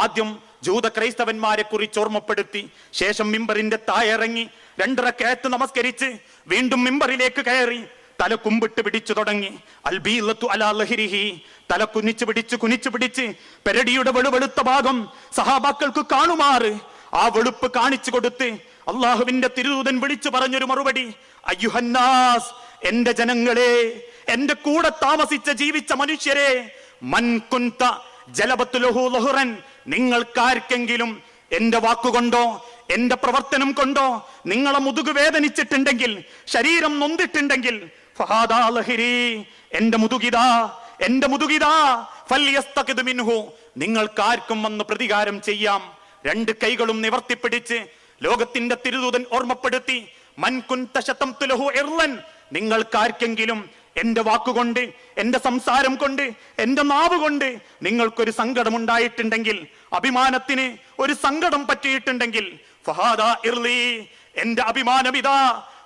S1: ആദ്യം ജൂത ക്രൈസ്തവന്മാരെ കുറിച്ച് ഓർമ്മപ്പെടുത്തി. ശേഷം മിമ്പറിന്റെ താഴെറങ്ങി 2 റക്അത്ത് നമസ്കരിച്ച് വീണ്ടും മിമ്പറിലേക്ക് കയറി തല കുമ്പിട്ട് പിടിച്ചു തുടങ്ങി. അൽബീലത്തു അലാ ലഹരിഹി, തല കുനിച്ചു പിടിച്ച് പെരടിയുടെ വെളുവെളുത്ത ഭാഗം സഹാബാക്കൾക്ക് കാണുമാറ് ആ വെളുപ്പ് കാണിച്ചു കൊടുത്ത് അള്ളാഹുവിന്റെ തിരുദൂതൻ വിളിച്ചു പറഞ്ഞൊരു മറുപടി, അയ്യുഹന്നാസ്, എന്റെ ജനങ്ങളെ, എന്റെ കൂടെ താമസിച്ച ജീവിച്ച മനുഷ്യരെ, മൻ കുന്ത ജലബത്തു ലഹു ലഹുറൻ, നിങ്ങൾക്കാർക്കെങ്കിലും എന്റെ വാക്കുകൊണ്ടോ എന്റെ പ്രവർത്തനം കൊണ്ടോ നിങ്ങളെ മുതുക് വേദനിച്ചിട്ടുണ്ടെങ്കിൽ, ശരീരം നൊന്തിട്ടുണ്ടെങ്കിൽ, ഫഹാദാ ലഹരി, എന്റെ മുതുകിതാ ഫൽയസ്തഖിദ് മിൻഹു, നിങ്ങൾക്കാർക്കും വന്ന് പ്രതികാരം ചെയ്യാം. 2 കൈകളും നിവർത്തിപ്പിടിച്ച് ലോകത്തിന്റെ തിരുദൂതൻ ഓർമ്മപ്പെടുത്തി, മൻ കുന്ത ശതംതു ലഹു ഇർലൻ, നിങ്ങൾക്കാർക്കെങ്കിലും എന്റെ വാക്കുകൊണ്ട്, എന്റെ സംസാരം കൊണ്ട്, എന്റെ നാവ് കൊണ്ട് നിങ്ങൾക്കൊരു സങ്കടം ഉണ്ടായിട്ടുണ്ടെങ്കിൽ, അഭിമാനത്തിന് ഒരു സങ്കടം പറ്റിയിട്ടുണ്ടെങ്കിൽ, ഫഹാദാ ഇർലി, എന്റെ അഭിമാനമിതാ,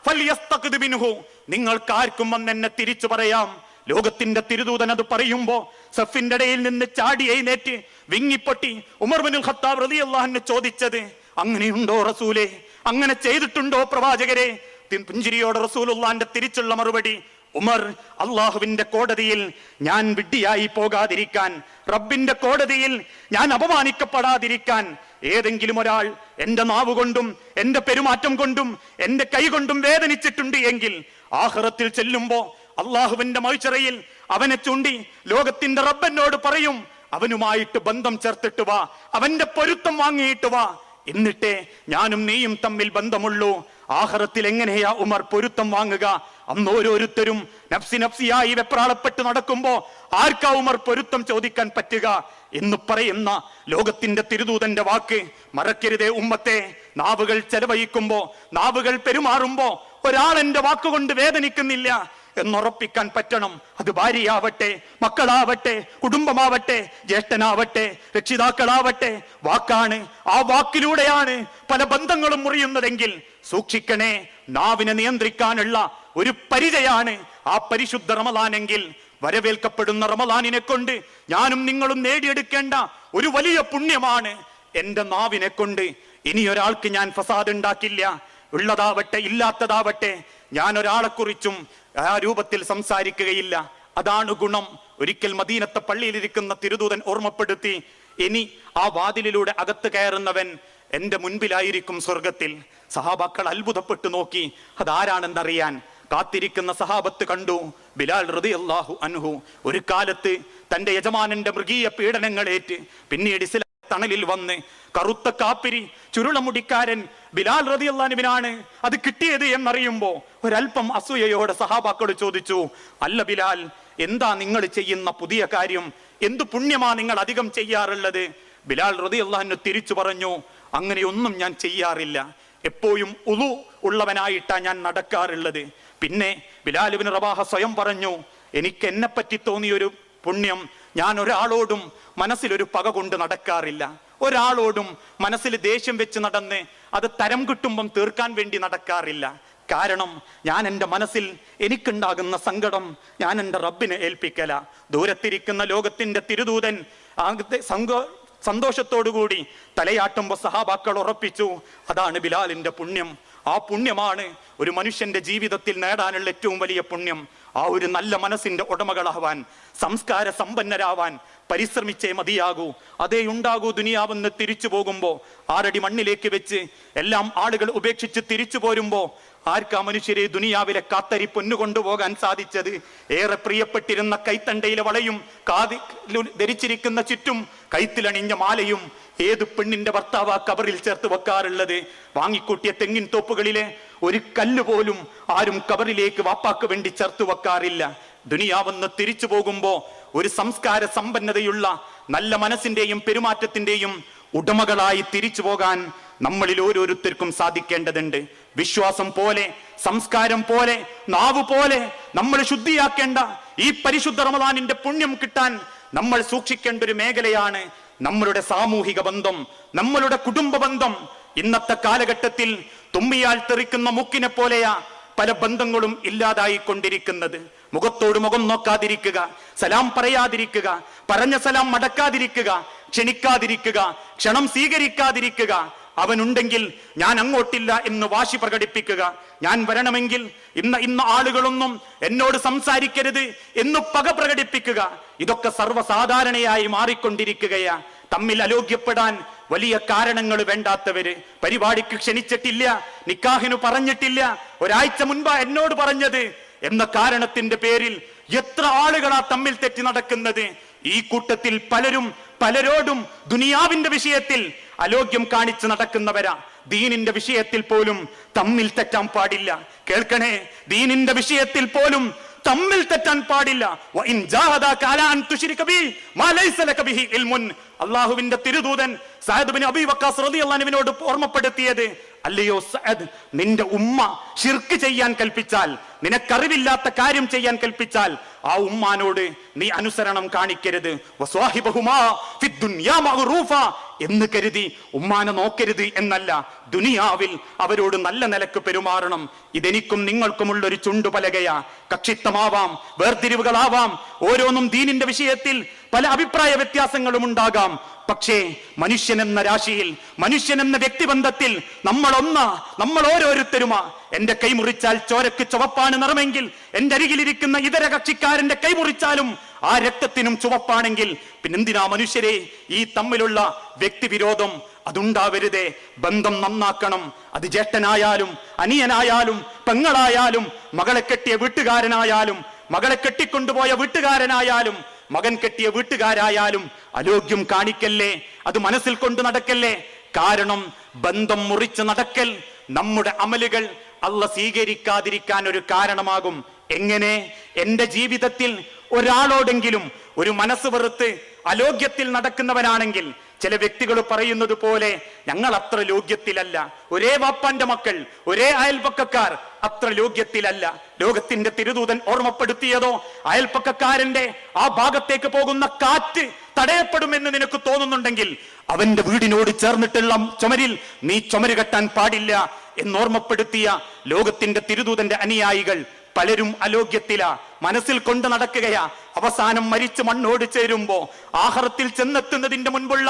S1: ഫൽയസ്തഖിദ് മിൻഹു, നിങ്ങൾക്കാർക്കും വന്ന് എന്നെ തിരിച്ചു പറയാം. ലോകത്തിന്റെ തിരുദൂതൻ അത് പറയുമ്പോ സഫിന്റെ ഇടയിൽ നിന്ന് ചാടി എഴുന്നേറ്റ് വിങ്ങിപ്പൊട്ടി ഉമർ ബിനുൽ ഖത്താബ് റളിയല്ലാഹു അൻഹു ചോദിച്ചത്, അങ്ങനെയുണ്ടോ റസൂലേ, അങ്ങനെ ചെയ്തിട്ടുണ്ടോ പ്രവാചകരെ? പുഞ്ചിരിയോടെ റസൂലുള്ളാഹിന്റെ തിരിച്ചുള്ള മറുപടി, ഉമർ, അള്ളാഹുവിന്റെ കോടതിയിൽ ഞാൻ വിഡ്ഢിയായി പോകാതിരിക്കാൻ, റബ്ബിന്റെ കോടതിയിൽ ഞാൻ അപമാനിക്കപ്പെടാതിരിക്കാൻ ഏതെങ്കിലും ഒരാൾ എന്റെ നാവ് കൊണ്ടും എന്റെ പെരുമാറ്റം കൊണ്ടും എന്റെ കൈ കൊണ്ടും വേദനിച്ചിട്ടുണ്ട് എങ്കിൽ ആഖിറത്തിൽ ചെല്ലുമ്പോ അള്ളാഹുവിന്റെ മഹ്ശറയിൽ അവനെ ചൂണ്ടി ലോകത്തിന്റെ റബ്ബനോട് പറയും, അവനുമായിട്ട് ബന്ധം ചേർത്തിട്ട് വാ, അവന്റെ പൊരുത്തം വാങ്ങിയിട്ട് വാ, എന്നിട്ടേ ഞാനും നീയും തമ്മിൽ ബന്ധമുള്ളൂ. ആഖിറത്തിൽ എങ്ങനെയാ ഉമർ പൊരുത്തം വാങ്ങുക? അന്ന് ഓരോരുത്തരും നഫ്സിയായി വെപ്രാളപ്പെട്ട് നടക്കുമ്പോ ആർക്കാ ഉമർ പൊരുത്തം ചോദിക്കാൻ പറ്റുക എന്ന് പറയുന്ന ലോകത്തിന്റെ തിരുദൂതന്റെ വാക്ക് മറക്കരുതേ ഉമ്മത്തെ. നാവുകൾ ചെലവഴിക്കുമ്പോ, നാവുകൾ പെരുമാറുമ്പോ ഒരാൾ എന്റെ വാക്കുകൊണ്ട് വേദനിക്കുന്നില്ല എന്നുറപ്പിക്കാൻ പറ്റണം. അത് ഭാര്യയാവട്ടെ, മക്കളാവട്ടെ, കുടുംബമാവട്ടെ, ജ്യേഷ്ഠനാവട്ടെ, രക്ഷിതാക്കളാവട്ടെ, വാക്കാണ്. ആ വാക്കിലൂടെയാണ് പല ബന്ധങ്ങളും മുറിയുന്നതെങ്കിൽ സൂക്ഷിക്കണേ. നാവിനെ നിയന്ത്രിക്കാനുള്ള ഒരു പരിചയാണ് ആ പരിശുദ്ധ റമദാനെങ്കിൽ, വരവേൽക്കപ്പെടുന്ന റമദാനിനെ കൊണ്ട് ഞാനും നിങ്ങളും നേടിയെടുക്കേണ്ട ഒരു വലിയ പുണ്യമാണ് എന്റെ നാവിനെ കൊണ്ട്. ഇനിയൊരാൾക്ക് ഞാൻ ഫസാദ് ഉണ്ടാക്കില്ല. ഉള്ളതാവട്ടെ ഇല്ലാത്തതാവട്ടെ, ഞാൻ ഒരാളെക്കുറിച്ചും ആ രൂപത്തിൽ സംസാരിക്കുകയില്ല. അതാണ് ഗുണം. ഒരിക്കൽ മദീനത്തെ പള്ളിയിലിരിക്കുന്ന തിരുദൂതൻ ഓർമ്മപ്പെടുത്തി, ഇനി ആ വാതിലിലൂടെ അകത്ത് കയറുന്നവൻ എന്റെ മുൻപിലായിരിക്കും സ്വർഗത്തിൽ. സഹാബാക്കൾ അത്ഭുതപ്പെട്ടു നോക്കി, അതാരാണെന്നറിയാൻ. കാത്തിരിക്കുന്ന സഹാബത്ത് കണ്ടു, ബിലാൽ റളിയല്ലാഹു അൻഹു. ഒരു കാലത്ത് തന്റെ യജമാനന്റെ മൃഗീയ പീഡനങ്ങളേറ്റ് പിന്നീട് ഇസ്ലാം തണലിൽ വന്ന് കറുത്ത കാപ്പിരി ചുരുളമുടിക്കാരൻ ബിലാൽ റളിയല്ലാഹു അൻഹുവിനാണ് അത് കിട്ടിയത് എന്നറിയുമ്പോ ഒരല്പം അസൂയയോടെ സഹാബാക്കൾ ചോദിച്ചു, അല്ല ബിലാൽ, എന്താ നിങ്ങൾ ചെയ്യുന്ന പുതിയ കാര്യം? എന്തു പുണ്യമാ നിങ്ങൾ അധികം ചെയ്യാറുള്ളത്? ബിലാൽ റളിയല്ലാഹു അൻഹു തിരിച്ചു പറഞ്ഞു, അങ്ങനെയൊന്നും ഞാൻ ചെയ്യാറില്ല. എപ്പോഴും ഉളു ഉള്ളവനായിട്ടാ ഞാൻ നടക്കാറുള്ളത്. പിന്നെ ബിലാൽ ഇബ്നു റബാഹ സ്വയം പറഞ്ഞു, എനിക്ക് എന്നെ പറ്റി തോന്നിയൊരു പുണ്യം. ഞാൻ ഒരാളോടും മനസ്സിലൊരു പക കൊണ്ട് നടക്കാറില്ല. ഒരാളോടും മനസ്സിൽ ദേഷ്യം വെച്ച് നടന്ന് അത് തരം കിട്ടുമ്പം തീർക്കാൻ വേണ്ടി നടക്കാറില്ല. കാരണം ഞാൻ എൻ്റെ മനസ്സിൽ എനിക്കുണ്ടാകുന്ന സങ്കടം ഞാൻ എൻ്റെ റബ്ബിനെ ഏൽപ്പിക്കല. ദൂരത്തിരിക്കുന്ന ലോകത്തിന്റെ തിരുദൂതൻ സന്തോഷത്തോടുകൂടി തലയാട്ടുമ്പോൾ സഹാബാക്കൾ ഉറപ്പിച്ചു, അതാണ് ബിലാലിന്റെ പുണ്യം. ആ പുണ്യമാണ് ഒരു മനുഷ്യന്റെ ജീവിതത്തിൽ നേടാനുള്ള ഏറ്റവും വലിയ പുണ്യം. ആ ഒരു നല്ല മനസ്സിന്റെ ഉടമകളാവാൻ, സംസ്കാര സമ്പന്നരാവാൻ പരിശ്രമിച്ചേ മതിയാകൂ. അതേ ഉണ്ടാകൂ. ദുനിയാവെന്ന് തിരിച്ചു പോകുമ്പോ 6 അടി മണ്ണിലേക്ക് വെച്ച് എല്ലാം ആളുകൾ ഉപേക്ഷിച്ച് തിരിച്ചു പോരുമ്പോ ആർക്കാ മനുഷ്യരെ ദുനിയാവിലെ കാത്തരി പൊന്നുകൊണ്ടുപോകാൻ സാധിച്ചത്? ഏറെ പ്രിയപ്പെട്ടിരുന്ന കൈത്തണ്ടയിലെ വളയും ധരിച്ചിരിക്കുന്ന ചുറ്റും കൈത്തിലണിഞ്ഞ മാലയും ഏത് പെണ്ണിന്റെ ഭർത്താവ് ആ കബറിൽ ചേർത്ത് വെക്കാറുള്ളത്? വാങ്ങിക്കൂട്ടിയ തെങ്ങിൻ തോപ്പുകളിലെ ഒരു കല്ല് പോലും ആരും കബറിലേക്ക് വാപ്പാക്ക് വേണ്ടി ചേർത്ത് വെക്കാറില്ല. ദുനിയാവെന്ന് തിരിച്ചു പോകുമ്പോ ഒരു സംസ്കാര സമ്പന്നതയുള്ള നല്ല മനസ്സിന്റെയും പെരുമാറ്റത്തിന്റെയും ഉടമകളായി തിരിച്ചു പോകാൻ നമ്മളിൽ ഓരോരുത്തർക്കും സാധിക്കേണ്ടതുണ്ട്. വിശ്വാസം പോലെ, സംസ്കാരം പോലെ, നാവ് പോലെ നമ്മൾ ശുദ്ധിയാക്കേണ്ട ഈ പരിശുദ്ധ റമദാനിന്റെ പുണ്യം കിട്ടാൻ നമ്മൾ സൂക്ഷിക്കേണ്ട ഒരു മേഖലയാണ് നമ്മളുടെ സാമൂഹിക ബന്ധം, നമ്മളുടെ കുടുംബ ബന്ധം. ഇന്നത്തെ കാലഘട്ടത്തിൽ തുമ്മിയാൽ തെറിക്കുന്ന മൂക്കിനെ പോലെയാ പല ബന്ധങ്ങളും ഇല്ലാതായിക്കൊണ്ടിരിക്കുന്നത്. മുഖത്തോട് മുഖം നോക്കാതിരിക്കുക, സലാം പറയാതിരിക്കുക, പറഞ്ഞ സലാം മടക്കാതിരിക്കുക, ക്ഷണിക്കാതിരിക്കുക, ക്ഷണം സ്വീകരിക്കാതിരിക്കുക, അവനുണ്ടെങ്കിൽ ഞാൻ അങ്ങോട്ടില്ല എന്ന് വാശി പ്രകടിപ്പിക്കുക, ഞാൻ വരണമെങ്കിൽ ഇന്ന ആളുകളൊന്നും എന്നോട് സംസാരിക്കരുത് എന്ന് പക പ്രകടിപ്പിക്കുക. ഇതൊക്കെ സർവ്വസാധാരണയായി മാറിക്കൊണ്ടിരിക്കുകയാ. തമ്മിൽ അലോഗ്യപ്പെടാൻ വലിയ കാരണങ്ങൾ വേണ്ടാത്തവര്, പരിപാടിക്ക് ക്ഷണിച്ചിട്ടില്ല, നിക്കാഹിന് പറഞ്ഞിട്ടില്ല, ഒരാഴ്ച മുൻപാ എന്നോട് പറഞ്ഞത് എന്ന കാരണത്തിന്റെ പേരിൽ എത്ര ആളുകളാ തമ്മിൽ തെറ്റി നടക്കുന്നത്. ഈ കൂട്ടത്തിൽ പലരും പലരോടും ദുനിയാവിന്റെ വിഷയത്തിൽ അലോഗ്യം കാണിച്ച് നടക്കുന്നവരാ. ദീനിന്റെ വിഷയത്തിൽ പോലും തമ്മിൽ തെറ്റാൻ പാടില്ല. കേൾക്കണേ, ദീനിന്റെ വിഷയത്തിൽ പോലും തമ്മിൽ തെറ്റാൻ പാടില്ല. അള്ളാഹുവിന്റെ തിരുദൂതൻ സഅദ് ബിൻ അബീ വഖാസ് റളിയല്ലാഹു അൻഹുവിനോട് ഓർമ്മപ്പെടുത്തിയത്, അല്ലയോ സഅദ്, നിന്റെ ഉമ്മ ശിർക്ക് ചെയ്യാൻ കൽപ്പിച്ചാൽ, നിനക്കറിവില്ലാത്ത കാര്യം ചെയ്യാൻ കൽപ്പിച്ചാൽ ആ ഉമ്മാനോട് നീ അനുസരണം കാണിക്കരുത്. വസ്വാഹിബഹുമാ ഫിദ്ദുനിയാ മഅറൂഫ എന്ന് കരുതി ഉമ്മാനെ നോക്കരുത് എന്നല്ല, ദുനിയാവിൽ അവരോട് നല്ല നിലക്ക് പെരുമാറണം. ഇതെനിക്കും നിങ്ങൾക്കുമുള്ള ഒരു ചുണ്ടുപലകയാ. കക്ഷിത്വമാവാം, വേർതിരിവുകളാവാം, ഓരോന്നും ദീനിന്റെ വിഷയത്തിൽ പല അഭിപ്രായ വ്യത്യാസങ്ങളും ഉണ്ടാകാം. പക്ഷേ മനുഷ്യൻ എന്ന രാശിയിൽ, മനുഷ്യൻ എന്ന വ്യക്തിബന്ധത്തിൽ നമ്മൾ ഓരോരുത്തരുമാ. എന്റെ കൈ മുറിച്ചാൽ ചോരക്ക് ചുവപ്പാണ് നിറമെങ്കിൽ എന്റെ അരികിലിരിക്കുന്ന ഇതര കക്ഷിക്കാരന്റെ കൈ മുറിച്ചാലും ആ രക്തത്തിനും ചുവപ്പാണെങ്കിൽ പിന്നെന്തിനാ മനുഷ്യരെ ഈ തമ്മിലുള്ള വ്യക്തിവിരോധം? അതുണ്ടാവരുതേ. ബന്ധം നന്നാക്കണം. അത് ജ്യേഷ്ഠനായാലും അനിയനായാലും പെങ്ങളായാലും മകളെ കെട്ടിയ വീട്ടുകാരനായാലും മകളെ കെട്ടിക്കൊണ്ടുപോയ വീട്ടുകാരനായാലും മകൻ കെട്ടിയ വീട്ടുകാരായാലും അലോഗ്യം കാണിക്കല്ലേ, അത് മനസ്സിൽ കൊണ്ട് നടക്കല്ലേ. കാരണം ബന്ധം മുറിച്ച് നടക്കൽ നമ്മുടെ അമലുകൾ അള്ളാഹ് സ്വീകരിക്കാതിരിക്കാൻ ഒരു കാരണമാകും. എങ്ങനെ? എന്റെ ജീവിതത്തിൽ ഒരാളോടെങ്കിലും ഒരു മനസ്സ് വെറുത്ത് അലോഗ്യത്തിൽ നടക്കുന്നവനാണെങ്കിൽ, ചില വ്യക്തികൾ പറയുന്നത് പോലെ ഞങ്ങൾ അത്ര ലോഗ്യത്തിലല്ല, ഒരേ വാപ്പാന്റെ മക്കൾ, ഒരേ അയൽപക്കക്കാർ അത്ര ലോഗ്യത്തിലല്ല. ലോകത്തിന്റെ തിരുദൂതൻ ഓർമ്മപ്പെടുത്തിയതോ, അയൽപക്കക്കാരന്റെ ആ ഭാഗത്തേക്ക് പോകുന്ന കാറ്റ് തടയപ്പെടുമെന്ന് നിനക്ക് തോന്നുന്നുണ്ടെങ്കിൽ അവന്റെ വീടിനോട് ചേർന്നിട്ടുള്ള ചുമരിൽ നീ ചുമര് കെട്ടാൻ പാടില്ല എന്നോർമ്മപ്പെടുത്തിയ ലോകത്തിന്റെ തിരുദൂതന്റെ അനുയായികൾ പലരും അലോഗ്യത്തിലാ, മനസ്സിൽ കൊണ്ട് നടക്കുകയാ. അവസാനം മരിച്ച് മണ്ണോട് ചേരുമ്പോ ആഖിറത്തിൽ ചെന്നെത്തുന്നതിന്റെ മുൻപുള്ള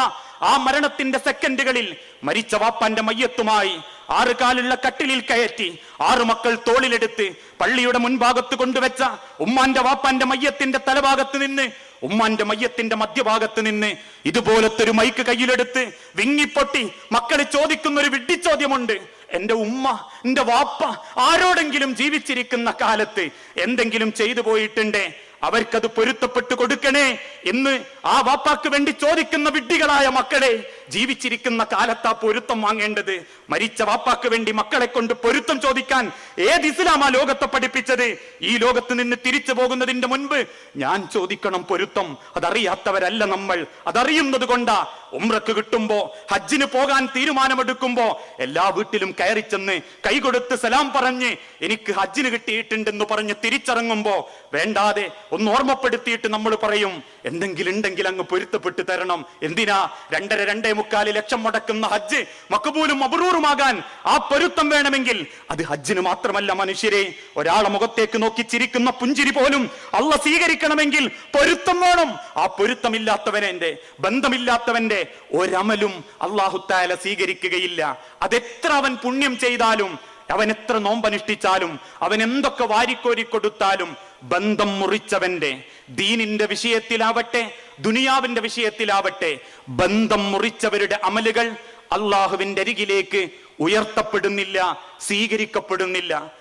S1: ആ മരണത്തിന്റെ സെക്കൻഡുകളിൽ മരിച്ച വാപ്പാന്റെ മയ്യത്തുമായി 6 കാലുള്ള കട്ടിലിൽ കയറ്റി 6 മക്കൾ തോളിലെടുത്ത് പള്ളിയുടെ മുൻഭാഗത്ത് കൊണ്ടുവച്ച ഉമ്മാന്റെ വാപ്പാന്റെ മയ്യത്തിന്റെ തലഭാഗത്ത് നിന്ന്, ഉമ്മാന്റെ മയ്യത്തിന്റെ മധ്യഭാഗത്ത് നിന്ന് ഇതുപോലത്തെ ഒരു മൈക്ക് കയ്യിലെടുത്ത് വിങ്ങിപ്പൊട്ടി മക്കളെ ചോദിക്കുന്ന ഒരു വിഡ്ഢിച്ചോദ്യമുണ്ട്. എന്റെ ഉമ്മ, എന്റെ വാപ്പ ആരോടെങ്കിലും ജീവിച്ചിരിക്കുന്ന കാലത്ത് എന്തെങ്കിലും ചെയ്തു പോയിട്ടുണ്ടേ, അവർക്കത് പൊരുത്തപ്പെട്ടു കൊടുക്കണേ എന്ന് ആ വാപ്പാക്ക് വേണ്ടി ചോദിക്കുന്ന വിഡ്ഢികളായ മക്കളെ, ജീവിച്ചിരിക്കുന്ന കാലത്താ പൊരുത്തം വാങ്ങേണ്ടത്. മരിച്ച വാപ്പാക്ക് വേണ്ടി മക്കളെ കൊണ്ട് പൊരുത്തം ചോദിക്കാൻ ഏത് ഇസ്ലാമാ ലോകത്തെ പഠിപ്പിച്ചത്? ഈ ലോകത്ത് നിന്ന് തിരിച്ചു പോകുന്നതിന്റെ മുൻപ് ഞാൻ ചോദിക്കണം പൊരുത്തം. അതറിയാത്തവരല്ല നമ്മൾ, അതറിയുന്നത് കൊണ്ടാ ഉംറക്ക് കിട്ടുമ്പോ, ഹജ്ജിന് പോകാൻ തീരുമാനമെടുക്കുമ്പോ എല്ലാ വീട്ടിലും കയറി ചെന്ന് കൈകൊടുത്ത് സലാം പറഞ്ഞ് എനിക്ക് ഹജ്ജിന് കിട്ടിയിട്ടുണ്ടെന്ന് പറഞ്ഞ് തിരിച്ചിറങ്ങുമ്പോ വേണ്ടാതെ ഒന്ന് ഓർമ്മപ്പെടുത്തിയിട്ട് നമ്മൾ പറയും എന്തെങ്കിലും ഉണ്ടെങ്കിൽ അങ്ങ് പൊരുത്തപ്പെട്ട് തരണം. എന്തിനാ? 2.5-2.25 ലക്ഷം മുടക്കുന്ന ഹജ്ജ് മഖബൂലും മബ്റൂറുമാകാൻ ആ പൊരുത്തം വേണമെങ്കിൽ അത് ഹജ്ജിന് മാത്രമല്ല മനുഷ്യരെ, ഒരാളെ മുഖത്തേക്ക് നോക്കി ചിരിക്കുന്ന പുഞ്ചിരി പോലും അള്ളാഹ് സ്വീകരിക്കണമെങ്കിൽ പൊരുത്തം വേണം. ആ പൊരുത്തമില്ലാത്തവന്റെ, ബന്ധമില്ലാത്തവന്റെ ഒരമലും അല്ലാഹു തആല സ്വീകരിക്കുകയില്ല. അതെത്ര അവൻ പുണ്യം ചെയ്താലും, അവൻ എത്ര നോമ്പനുഷ്ഠിച്ചാലും, അവൻ എന്തൊക്കെ വാരിക്കോരി കൊടുത്താലും, ബന്ധം മുറിച്ചവന്റെ, ദീനിന്റെ വിഷയത്തിലാവട്ടെ ദുനിയാവിന്റെ വിഷയത്തിലാവട്ടെ, ബന്ധം മുറിച്ചവരുടെ അമലുകൾ അള്ളാഹുവിന്റെ അരികിലേക്ക് ഉയർത്തപ്പെടുന്നില്ല, സ്വീകരിക്കപ്പെടുന്നില്ല.